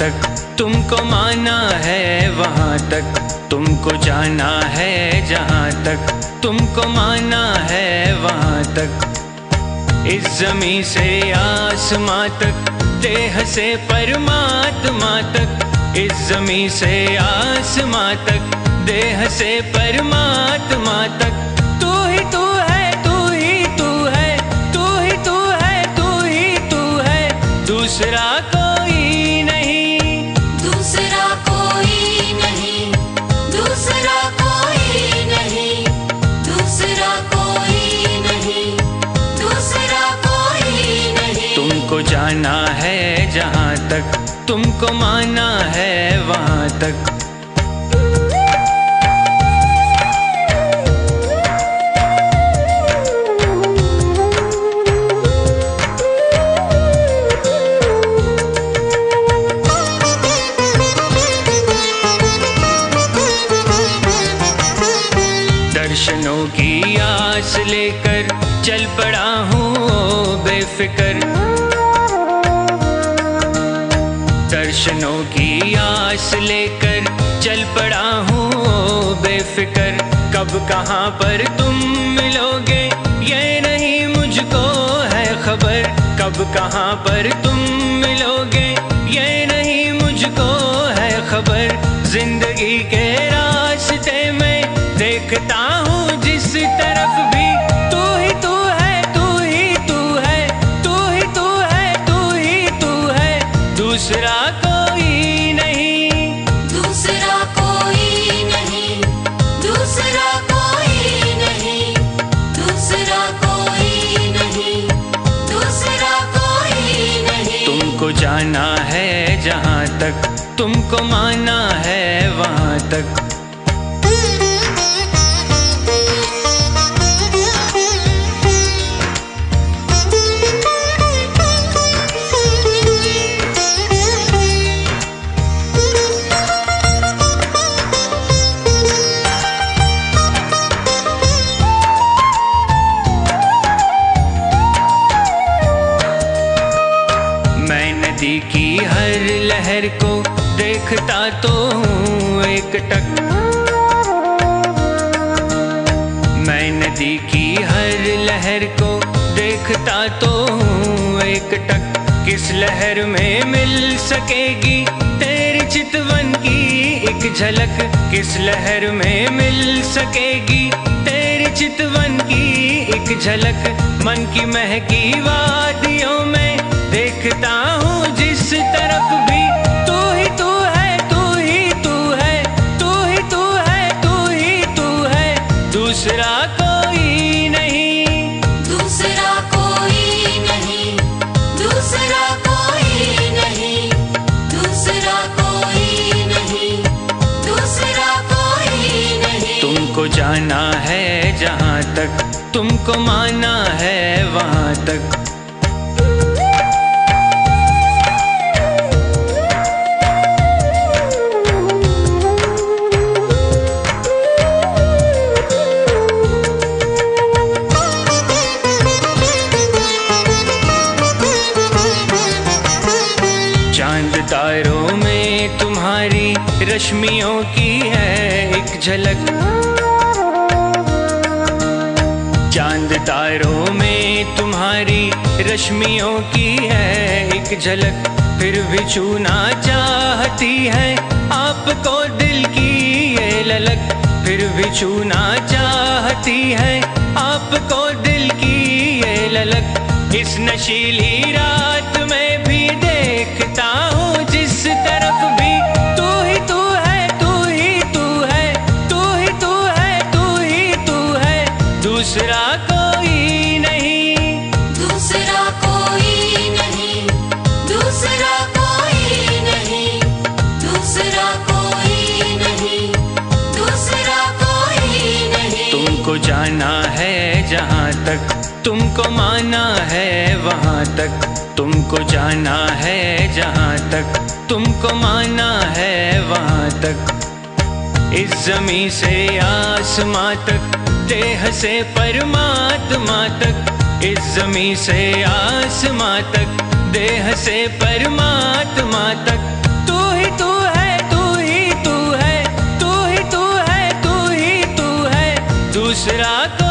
तक तुमको माना है वहाँ तक, तुमको जाना है जहाँ तक तुमको माना है वहाँ तक। इस ज़मीं से आसमां तक, देह से परमात्मा तक। इस ज़मीं से आसमां तक, देह से परमात्मा तक। तू ही तू है, तू ही तू है, तू ही तू है, तू ही तू है, दूसरा कोई नहीं, दूसरा कोई नहीं, दूसरा कोई नहीं, दूसरा कोई नहीं, दूसरा कोई नहीं। तुमको जाना है जहाँ तक तुमको माना है वहाँ तक। दर्शनों की आस लेकर चल पड़ा हूँ बेफिक्र। दर्शनों की आस लेकर चल पड़ा हूँ बेफिक्र। कब कहाँ पर तुम मिलोगे ये नहीं मुझको है खबर। कब कहाँ पर तुम मिलोगे ये नहीं मुझको है खबर। जिंदगी के रास्ते में देखता हूँ जिस तरफ भी, तू ही तू है, तू ही तू है, तू ही तू है, तू ही तू है, दूसरा कोई नहीं, दूसरा कोई नहीं, दूसरा कोई नहीं, दूसरा कोई नहीं, दूसरा कोई नहीं। तुमको जाना है जहाँ तक तुमको माना है वहाँ तक। नदी की हर लहर को देखता तो हूँ एक टक। मैं नदी की हर लहर को देखता तो हूँ एक टक। किस लहर में मिल सकेगी तेरी चितवन की एक झलक। किस लहर में मिल सकेगी तेरी चितवन की एक झलक। मन की महकी वादियों में देखता हूँ जिस तरफ भी, तू ही तू है, तू ही तू है, तू ही तू है, तू ही तू है, दूसरा कोई नहीं, दूसरा कोई नहीं, दूसरा कोई नहीं, दूसरा कोई नहीं, दूसरा कोई नहीं। तुमको जाना है जहाँ तक तुमको माना है वहाँ तक। चांद तारों में तुम्हारी रश्मियों की है एक झलक। चांद तारों में तुम्हारी रश्मियों की है एक झलक। फिर भी छूना चाहती है आपको दिल की ये ललक। फिर भी छूना चाहती है आपको दिल की ये ललक। इस नशीली रात में भी देखता हूँ जिस तरफ भी, तू ही तू है, तू ही तू है, तू ही तू है, तू ही तू है, दूसरा कोई नहीं, दूसरा कोई नहीं, दूसरा कोई नहीं, दूसरा कोई नहीं, दूसरा कोई नहीं। तुमको जाना है जहाँ तक तुमको माना है वहाँ तक। तुमको जाना है जहाँ तक तुमको माना है वहाँ तक। इस ज़मीं से आसमां तक, देह से परमात्मा तक। इस ज़मीं से आसमां तक, देह से परमात्मा तक। तू दूसरा